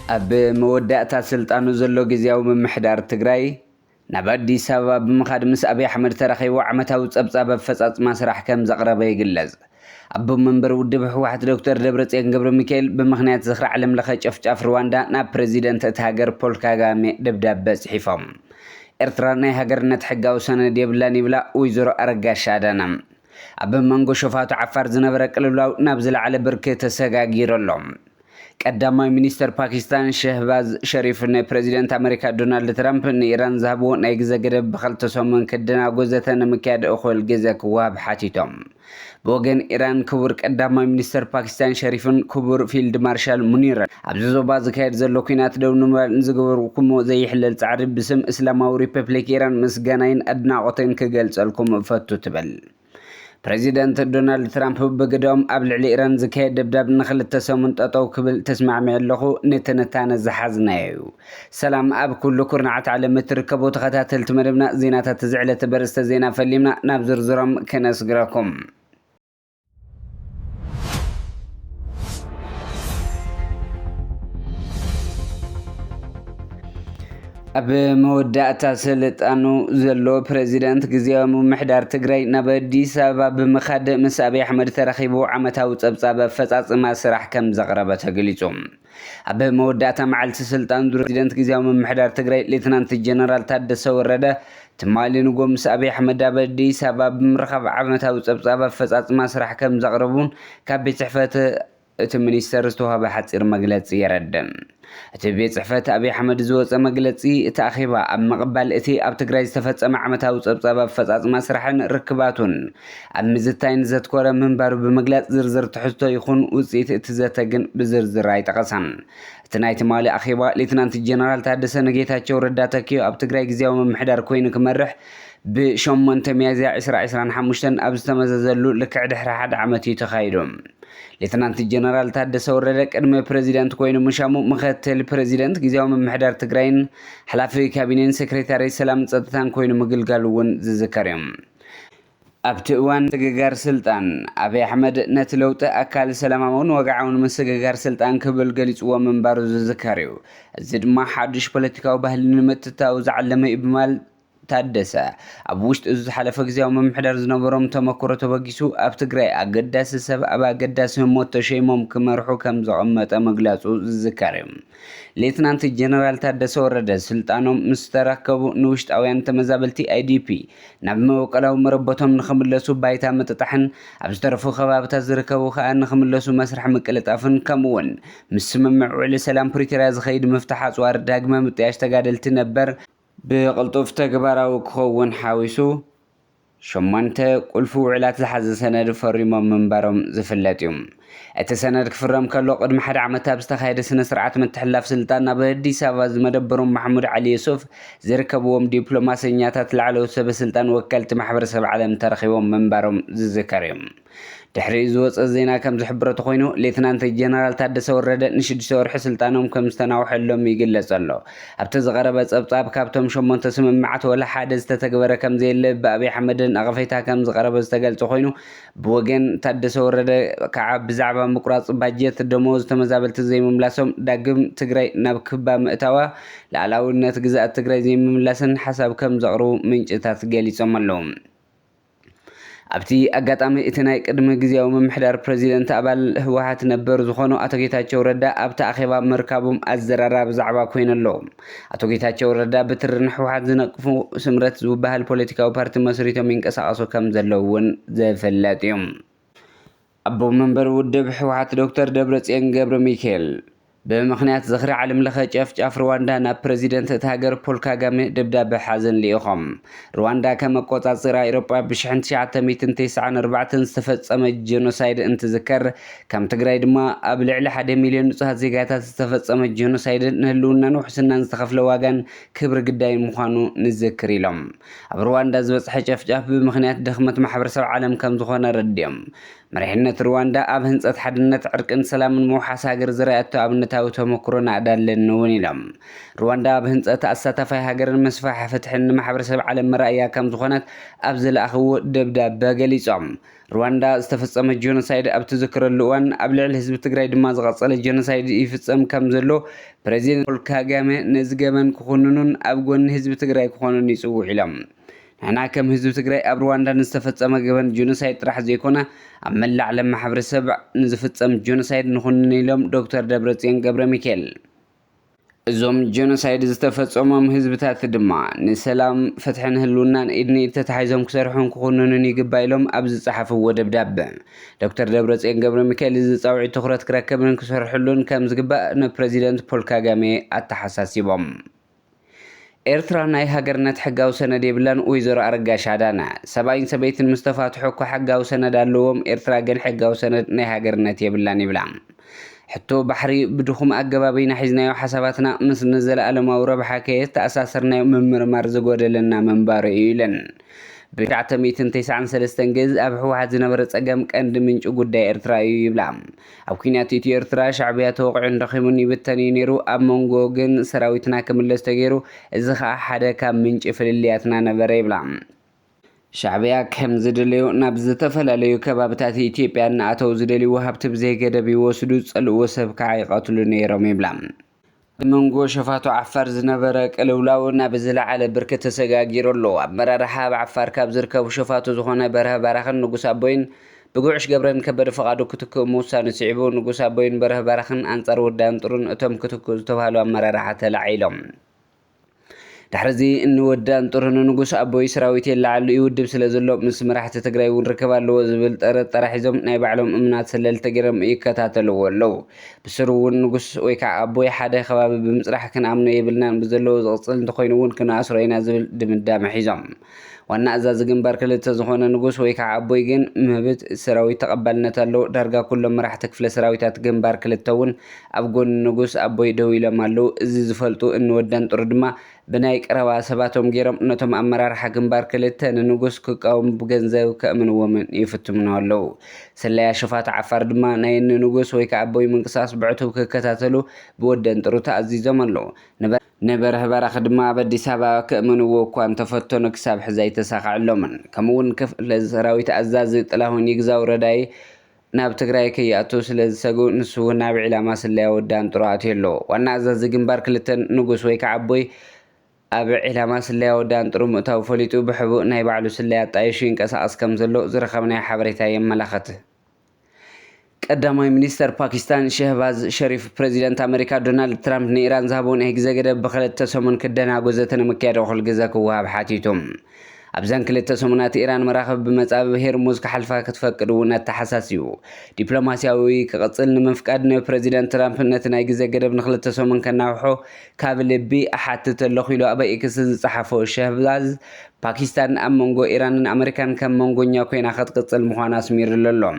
أب مودعتا سلطانو زلو جزياو ممحدار تقراي نبادي سبب بمخاد مس أبي أحمد ترخي وعمتها وتصبصاب فصاص مسرح كم زقربه يقلز أبو منبر ودبح واحد دكتور دبرتسيان قبر ميكيل بمخنيات زخرع علم لخيج أفتاف رواندا نا بريزيدنت تهاجر بول كاغامي دبداب بس حفام إرتراني هاجر نتحقاو سنة ديبلاني بلا ويزورو أرقاش عدانم أبو منغو شوفاتو عفار زنبرك لولاو نابزل على بركة ساقاقير اللوم قدامي مينستر باكستان شهباز شريف ان بريزيدنت امريكا دونالد ترامب ان ايران ذهبوا ناي غزا قدب بخلت سومن كدنا غوزتن مكياد اخول غزاك واب حاتيتم بوغن ايران كبر قدامي مينستر باكستان شريفن كبر فيلد مارشال منير ابزو باز كايد زلو كينات دون نزغبر كومو زي حلل تعرب باسم اسلاماوي ريبابليك ايران مسغناين ادناقتين كغلصلكم فتو تبل بريزيدنت دونالد ترامب بقدوم قبل على إيران زكاية دبداب نخلت سومن تطو قبل تسمع معلقو نتنتانا زحزنايو سلام أب كل كرنعت على متر كبو تخطاتل تمربنا زينات تزعلة برست زينا فليمنا نابزر زرم كنسقراكم أب مودعتا سلطانو زلو بريزيدنت غزياو ممحدار تقراي نبادي سبب بمخاد مس أبي أحمد ترخيبو عمتها وتصبصاب فصاص سرح كم زقربه تقليصوم أب مودعتا معلت سلطان بريزيدنت غزياو ممحدار تقراي ليتنانت جنرال تادسه ورده تمالي نقوم مس أبي أحمد دابدي سبب مرخب عمتها وتصبصاب فصاص سرح كم زقربون كابي صحفه المينستر استوهب حصير مغلصي يردم اتبي صحفت ابي احمد زوص مغلصي تاخيبا اب مقبل اتي اب تግራይ ዝተፈጸመ ዓመታዊ ጸብጻብ ፈጻጽማ ስራሕን ርክባቱን ኣብ ምዝታይን ዘትኮረ መንባሩ ብምግላጽ ዝርዝር ትሕዝቶ ይኹን ውጽኢት እቲ ዘተግን ብዝርዝር ኣይጠቐሰን እቲ ናይ ትማሊ ኣኺባ ሌተናንት ጀነራል ታደሰ ነጌታቸው ረዳ ተኪዮ ኣብ ትግራይ ግዝያዊ ምምሕዳር ኮይኑ ክመርሕ ب8 ميازيا 2025 ኣብ ዝተመዘዘሉ ልክዕ ድሕሪ ሓደ ዓመት ተኻይዱ ሌተናንት ጀነራል ታደሰ ወረደ ቅድመ ፕሬዚዳንት ኮይኑ ምሻሙ ምክትል ፕሬዚዳንት ግዝያዊ ምምሕዳር ትግራይን ሓላፊ ካቢኔን ሴክሬታሪ ሰላም ጸጥታን ኮይኑ ምግልጋሉውን ዝዝከር እዩ ኣብቲ እዋን ስግጋር ስልጣን አብይ አሕመድ ነቲ ለውጢ ኣካል ሰላማውን ወግዓውን ምስግጋር ስልጣን ክብል ገሊጽዎ መንባሩ ዝዝከር እዩ እዚ ድማ ሓድሽ ፖለቲካዊ ባህሊ ንምትታው ዝዓለመ እዩ ብማል ታደሰ ኣብ ውሽጥ እዚ ሓለፈ ግዝያዊ ምምሕዳር ዝነበሮም ተመክሮ ተበጊሱ ኣብ ትግራይ ኣገዳሲ ሰብ ኣብ ኣገዳሲ ሞት ተሸይሞም ክመርሑ ከም ዘቐመጠ መግለጹ ዝዝከር እዩ ሌተናንት ጀነራል ታደሰ ወረደ ስልጣኖም ምስ ተረከቡ ንውሽጣውያን ተመዛበልቲ አይዲፒ ናብ መወቀላዊ መረበቶም ንኽምለሱ ባይታ ምጥጣሕን ኣብ ዝተረፉ ከባቢታት ዝርከቡ ከዓ ንኽምለሱ መስርሕ ምቅልጣፍን ከምኡውን ምስ ስምምዕ ውዕሊ ሰላም ፕሪቶሪያ ዝኸይድ ምፍታሕ ኣፅዋር ዳግመ ምጥያሽ ተጋደልቲ ነበር بقلطوف تجبراو كون حاويسو شمانت قلف وعلات زحز سند فريمو منبرم زفلاتيوم التسند كفرم كلو قدم حد عمتها بستخايد سنة سرعة من تحلاف سلطان بهدي سافاز مدبرم محمود علي يوسف زركبوهم دبلوماسيات العلو سب سلطان وكلت محبر سب عالم ترخيوم منبرم زذكريم تحريز وص الزينا كم زحبرت خوينو ليتنانت جنرال تادسه ورده نشد سورح سلطانهم كم استناو حلهم يقلص الله ابت زغربه صبصاب كابتم شمون تسممعت ولا حادث تتغبر كم زي بابي حمدن اغفيتا كم زغربه استغلص خوينو بوغن تادسه ورده كعب بزعبه مقراص باجيت دموز تمزابلت زي مملاسهم داغم تግራይ ናብ ክባ ምእታዋ ላዕላውነት ግዛት ትግራይ ዘይ መምላስን حساب كم زغرو ምንጭታት ገሊጾም ኣለዉ ኣብቲ ኣጋጣሚ እቲ ናይ ቅድመ ግዝያዊ ምምሕዳር ፕሬዚደንት ኣባል ህወሓት ነበር ዝኾኑ ኣቶ ጌታቸው ረዳ ኣብቲ ኣኼባ ምርካቦም ኣዘራራብ ዛዕባ ኮይነሎም ኣቶ ጌታቸው ረዳ ብትርን ህወሓት ዝነቅፉ ስምረት ዝበሃል ፖለቲካዊ ፓርቲ መስሪቶም ይንቀሳቐሱ ከም ዘለውን ዘፈለጥ እዩ ኣቦ መንበር ውድብ ህወሓት ዶክተር ደብረጽዮን ገብረ ሚካኤል بمخنيات زخري عالم لخ ጫፍ رواندا نا بريزيدنت تهاجر بول كاغامي دبداب حزن ليخم رواندا كما قوصاصرا اوروبا بشحن 1994 استفصم جينوسايد انت ذكر كم تግራይ ድማ ኣብ ልዕሊ 1 ሚሊዮን ንጹሃት ዜጋታት ዝተፈጸመ ጂኖሳይድ ንህልውና ንውሕስናን ዝተኸፍለ ዋጋን ክብሪ ግዳይ ምዃኑ ንዝክር ኢሎም ኣብ رواندا ዝበፅሐ ጫፍ ብምኽንያት ድኽመት ማሕበረሰብ ዓለም ከም ዝኾነ ረድዮም مرحنة رواندا أب هنصت حدنة عرقن سلام موحاس هاجر زرعتو أبنتاو تمكرون أدال نوني لهم رواندا أب هنصت أساتفاي هاجر مسفح فتحن محبر سبع على مرأيا كم زخونت أبزل أخو دبدا بغليصم رواندا استفصم الجينوسايد أب تذكر اللوان أبلع الحزب تግራይ ድማ ዝቀፀለ ጀኖሳይድ ይፍጸም ከም ዘሎ ፕሬዚደንት ፖል ካጋሜ ነዝገበን ክኾኑን ኣብ ጎኒ ህዝቢ ትግራይ ክኾኑን ይጽውዕ ኢሎም ንሕና ከም ህዝቢ ትግራይ ኣብ ሩዋንዳ ንዝተፈጸመ ገበን ጀኖሳይድ ጥራሕ ዘይኮነ ኣብ መላእ ዓለም ማሕበረሰብ ንዝፍጸም ጀኖሳይድ ንኹንን ኢሎም ዶክተር ደብረጽዮን ገብረ ሚካኤል እዞም ጀኖሳይድ ዝተፈጸሞም ህዝብታት ድማ ንሰላም ፍትሕን ህልውናን ኢድኒ ተታሒዞም ክሰርሑን ክኾኑን ይግባኢሎም ኣብ ዝጸሓፍዎ ደብዳቤ ዶክተር ደብረጽዮን ገብረ ሚካኤል ዝጻውዒ ትኹረት ክረክብን ክሰርሑሉን ከም ዝግባእ ንፕሬዚደንት ፖል ካጋሜ ኣተሓሳሲቦም ኤርትራ ናይ ሃገርነት ሕጋዊ ሰነድ የብላን ወይዘሮ ኣረጋሽ ኣዳነ ሰብኣይን ሰበይትን ምስ ተፋትሑ እኳ ሕጋዊ ሰነድ ኣለዎም ኤርትራ ግን ሕጋዊ ሰነድ ናይ ሃገርነት የብላን ይብላ ሕቶ ባሕሪ ብድኹም ኣገባቢና ሒዝናዮ ሓሳባትና ምስ ንዘለኣለማዊ ረብሓ ከየተኣሳሰርናዮ ምምርማር ዝጎደለና መንባሩ እዩ ኢለን ብ1993 ግዝ ኣብ ሕወሓት ዝነበረ ጸገም ቀንዲ ምንጭ ጉዳይ ኤርትራ እዩ ይብላ ኣብ ኩናት ኢትዮ ኤርትራ ሻዕብያ ተወቂዑን ረኺቡን ይብተን እዩ ነይሩ ኣብ መንጎ ግን ሰራዊትና ክምለስ ተገይሩ እዚ ከዓ ሓደ ካብ ምንጭ ፍልልያትና ነበረ ይብላ ሻዕብያ ከም ዝደልዩ ናብ ዝተፈላለዩ ከባቢታት ኢትዮጵያ እናኣተው ዝደልዩ ሃብቲ ብዘይገደብ ይወስዱ ጸልእዎ ሰብ ከዓ ይቐትሉ ነይሮም ይብላ መንጎ ሸፋቶ ዓፋር ዝነበረ ቅልውላው ናብ ዝለዓለ ብርኪ ተሰጋጊሩ ኣሎ ኣመራርሓ ኣብ ዓፋር ካብ ዝርከቡ ሸፋቶ ዝኾነ በረኸ ባራኽን ንጉስ ኣቦይን ብጉዕሽ ገብረን ከበደ ፈቃዱ ክትክኡ ምውሳኑ ስዒቡ ንጉስ ኣቦይን በረኸ ባራኽን ኣንጻር ወዳን ጥሩን እቶም ክትክኡ ዝተባሃሉ ኣመራርሓ ተላዒሎም ድሕሪዚ እንወዳን ጥሩን ንጉስ ኣቦይ ሰራዊት የላዓሉ ይውድብ ስለ ዘሎ ምስ መራሕቲ ትግራይ እውን ርከብ ኣለዎ ዝብል ጠረጠራ ሒዞም ናይ ባዕሎም እምናት ሰለልተ ገይሮም ይከታተልዎ ኣለዉ ብስሩ እውን ንጉስ ወይ ከዓ ኣቦይ ሓደ ከባቢ ብምፅራሕ ክንኣምኖ የብልናን ብዘለዎ ዝቕፅል እንተኮይኑ እውን ክነኣስሮ ኢና ዝብል ድምዳመ ሒዞም ዋና ኣዛዚ ግንባር ክልተ ዝኾነ ንጉስ ወይ ከዓ ኣቦይ ግን ምህብት ሰራዊት ተቐባልነት ኣለዎ ዳርጋ ኩሎም መራሕቲ ክፍለ ሰራዊታት ግንባር ክልተ እውን ኣብ ጎኒ ንጉስ ኣቦይ ደው ኢሎም ኣለዉ እዚ ዝፈልጡ እንወዳን ጥሩ ድማ ብናይ ቀረባ ሰባቶም ገይሮም ነቶም ኣመራርሓ ግንባር ክልተ ንንጉስ ክቃወሙ ብገንዘብ ከእምንዎምን ይፍትሙና ኣለዉ ሰላያ ሸፋት ዓፋር ድማ ናይ ንጉስ ወይ ከዓ ኣቦይ ምንቅስቃስ ብዕቱብ ክከታተሉ ብወደን ጥሩ ተኣዚዞም ኣለዉ ነበረኸ ባራኽ ድማ ኣብ ኣዲስ ኣበባ ከእምንዎ እኳ እንተፈተኑ ክሳብ ሕዚ ኣይተሳካዕሎምን ከምኡውን ክፍለ ሰራዊት ኣዛዚ ጥላሁን ይግዛው ረዳይ ናብ ትግራይ ከይኣቱ ስለ ዝሰጉ ንሱ ናብ ዕላማ ሰላያ ወዳን ጥሩ ኣትዩ ኣሎ ዋና ኣዛዚ ግንባር ክልተ ንጉስ ወይ ከዓ ኣቦይ ኣብ ዕላማ ሰላያ ወዳን ጥሩ ምእታው ፈሊጡ ብሕቡእ ናይ ባዕሉ ሰላያ ጣይሹ ይንቀሳቐስ ከም ዘሎ ዝረኸብናይ ሓበሬታ የመላኽት ቀዳማይ ሚኒስተር ፓኪስታን ሸህባዝ ሸሪፍ ፕሬዚደንት ኣሜሪካ ዶናልድ ትራምፕ ንኢራን ዝሃቦ ናይ ግዜ ገደብ ብክልተ ሰሙን ክደናጎ ዘተነምክያዶ ኩል ግዜ ክወሃብ ሓቲቶም ኣብዘን ክልተ ሰሙናት ኢራን መራኸቢ ብመጻብ ሄርሙዝ ክሓልፋ ክትፈቅድ እውን ተሓሳሲቡ ዲፕሎማስያዊ ክቕፅል ንምፍቃድ ንፕሬዚደንት ትራምፕ ነቲ ናይ ግዜ ገደብ ንክልተ ሰሙን ከናውሖ ካብ ልቢ ኣሓትት ኣለኹ ኢሉ ኣብ ኤክስ ዝፀሓፎ ሸህባዝ ፓኪስታን ኣብ መንጎ ኢራንን ኣሜሪካን ከም መንጎኛ ኮይና ክትቅፅል ምዃና ኣስሚሩሉ ኣሎ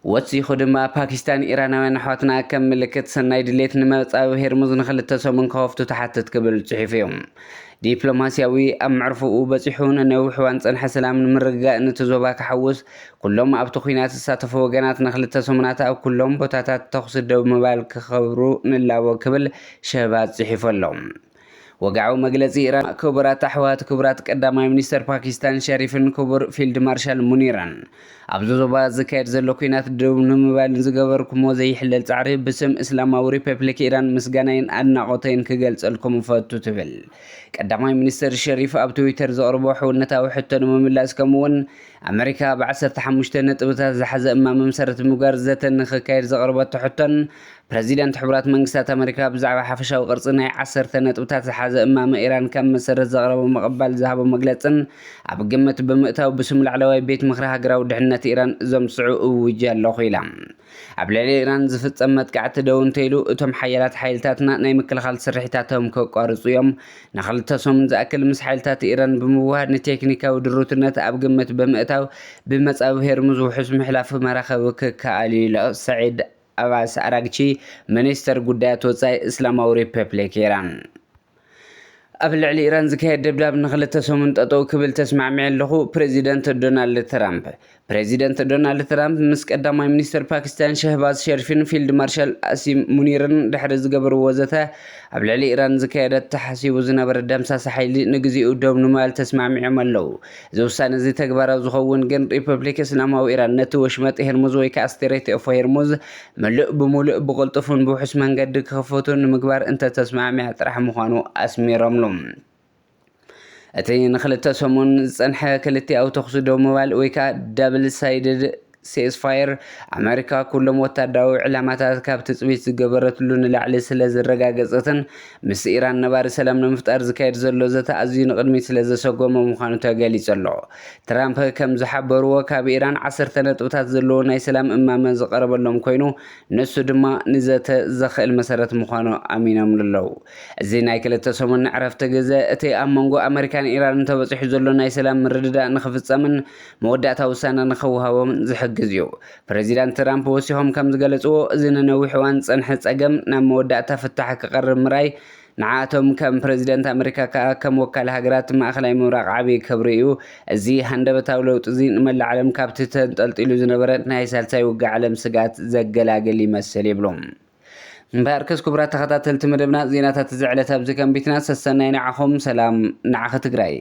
ወፂኹ ድማ ፓኪስታን ኢራናውያን ኣሕዋትና ከም ምልክት ሰናይ ድሌት ንመጻብ ሄርሙዝ ንክልተ ሰሙን ከወፍቱ ተሓትት ክብል ጽሒፉ እዮም ዲፕሎማስያዊ ኣብ ምዕርፍኡ በፂሑ ንነዊሕ እዋን ፀንሐ ሰላም ንምርግጋእ ነቲ ዞባ ክሓውስ ኩሎም ኣብቲ ኩናት ዝሳተፉ ወገናት ንክልተ ሰሙናት ኣብ ኩሎም ቦታታት ተኹሲ ደው ምባል ክኸብሩ ንላቦ ክብል ሸህባዝ ጽሒፉ ኣሎ ወጋዓዊ መግለጺ ኢራን ክቡራት ኣሕዋት ክቡራት ቀዳማይ ሚኒስተር ፓኪስታን ሸሪፍን ክቡር ፊልድ ማርሻል ሙኒራን ኣብዚ ዞባ ዝካየድ ዘሎ ኩናት ደው ንምባል ዝገበርኩሞ ዘይሕለል ፃዕሪ ብስም እስላማዊ ሪፐብሊክ ኢራን ምስጋናይን ኣድናቆተይን ክገልፀልኩም ፈቱ ትብል ቀዳማይ ሚኒስተር ሸሪፍ ኣብ ትዊተር ዘቕርቦ ሕውነታዊ ሕቶ ንምምላስ ከምኡውን ኣሜሪካ ብ15 ነጥብታት ዝሓዘ እማም መሰረት ምግባር ዘተ ንክካየድ ዘቕርበቶ ሕቶን ፕሬዚደንት ሕቡራት መንግስታት ኣሜሪካ ብዛዕባ ሓፈሻዊ ቅርፂ ናይ 10 ነጥብታት ዝሓዘ እማም ኢራን ከም መሰረት ዘቕረቦ መቐባል ዝሃቦ መግለፅን ኣብ ግምት ብምእታው ብስም ላዕለዋይ ቤት ምክሪ ሃገራዊ ድሕንነት ኢራን ዘምስዑ እውጅ ኣለኹ ኢላ ኣብ ልዕሊ ኢራን ዝፍፀም መጥቃዕቲ ደው እንተኢሉ እቶም ሓያላት ሓይልታትና ናይ ምክልኻል ስርሒታቶም ከቋርፁ እዮም ንክልተ ሰሙን ዝኣክል ምስ ሓይልታት ኢራን ብምውሃድ ንቴክኒካዊ ድሩትነት ኣብ ግምት ብምእታው ብመጻብ ሄርሙዝ ውሑስ ምሕላፍ መራኸቢ ክከኣል ኢሉ ሰዒድ ኣባስ ኣራግቺ ሚኒስተር ጉዳያት ወፃኢ እስላማዊ ሪፐብሊክ ኢራን ኣብ ልዕሊ ኢራን ዝካየድ ደብዳብ ንኽልተ ሰሙን ጠጠው ክብል ተስማዕሚዑ ኣለኹ ፕሬዚደንት ዶናልድ ትራምፕ ፕሬዚደንት ዶናልድ ትራምፕ ምስ ቀዳማይ ሚኒስትር ፓኪስታን ሸህባዝ ሸሪፍን ፊልድ ማርሻል አሲም ሙኒርን ድሕሪ ዝገበርዎ ወዘተ ኣብ ልዕሊ ኢራን ዝካየደ ተሓሲቡ ዝነበረ ደምሳሳ ሓይሊ ንግዚኡ ደው ንምባል ተስማዕሚዖም ኣለዉ እዚ ውሳነ እዚ ተግባራዊ ዝኸውን ግን ሪፐብሊክ እስላማዊ ኢራን ነቲ ወሽመጥ ሄርሙዝ ወይ ከዓ ስትሬት ኦፍ ሄርሙዝ ብሙሉእ ብቕልጡፍን ብውሑስ መንገዲ ክኽፈቱ ንምግባር እንተተስማዕሚዓ ጥራሕ ምዃኑ ኣስሚሮምሉ እቲ ንኽልተ ሰሙን ዝፀንሐ ክልቲኣዊ ተኹሲ ደው ምባል ወይ ከዓ ዳብል ሳይድድ ሴስፋየር ኣሜሪካ ኩሎም ወታደራዊ ዕላማታት ካብ ትፅቢት ዝገበረትሉ ንላዕሊ ስለ ዝረጋገፀትን ምስ ኢራን ነባሪ ሰላም ንምፍጣር ዝካየድ ዘሎ ዘተ ኣዝዩ ንቕድሚት ስለ ዘሰጎመ ምዃኑ ተገሊጹ ኣሎ ትራምፕ ከም ዝሓበርዎ ካብ ኢራን 10 ነጥብታት ዘለዎ ናይ ሰላም እማመ ዝቐረበሎም ኮይኑ ንሱ ድማ ንዘተ ዘኽእል መሰረት ምዃኑ ኣሚኖም ኣለዉ እዚ ናይ ክልተ ሰሙን ዕረፍቲ ግዜ እቲ ኣብ መንጎ ኣሜሪካን ኢራንን ተበፂሑ ዘሎ ናይ ሰላም ምርድዳእ ንኽፍፀምን መወዳእታ ውሳነ ንኽወሃቦም ዝሕግዝ እዩ ፕሬዚዳንት ትራምፕ ወሲኾም ከም ዝገለጽዎ እዚ ንነዊሕ እዋን ፀንሐ ፀገም ናብ መወዳእታ ፍታሕ ክቐርብ ምራይ ንዓቶም ከም ፕሬዚደንት ኣሜሪካ ከዓ ከም ወካል ሃገራት ማእኸላይ ምብራቕ ዓብዪ ክብሪ እዩ እዚ ሃንደበታዊ ለውጢ እዚ ንመላእ ዓለም ካብቲ ተንጠልጢሉ ዝነበረ ናይ ሳልሳይ ውግእ ዓለም ስጋት ዘገላግል ይመስል ይብሎም እምበር ክቡራት ተኸታተልቲ መደብና ዜናታት እዚ ዕለት ኣብዚ ከንቢትና ሰሰናይ ንዓኹም ሰላም ንዓኸ ትግራይ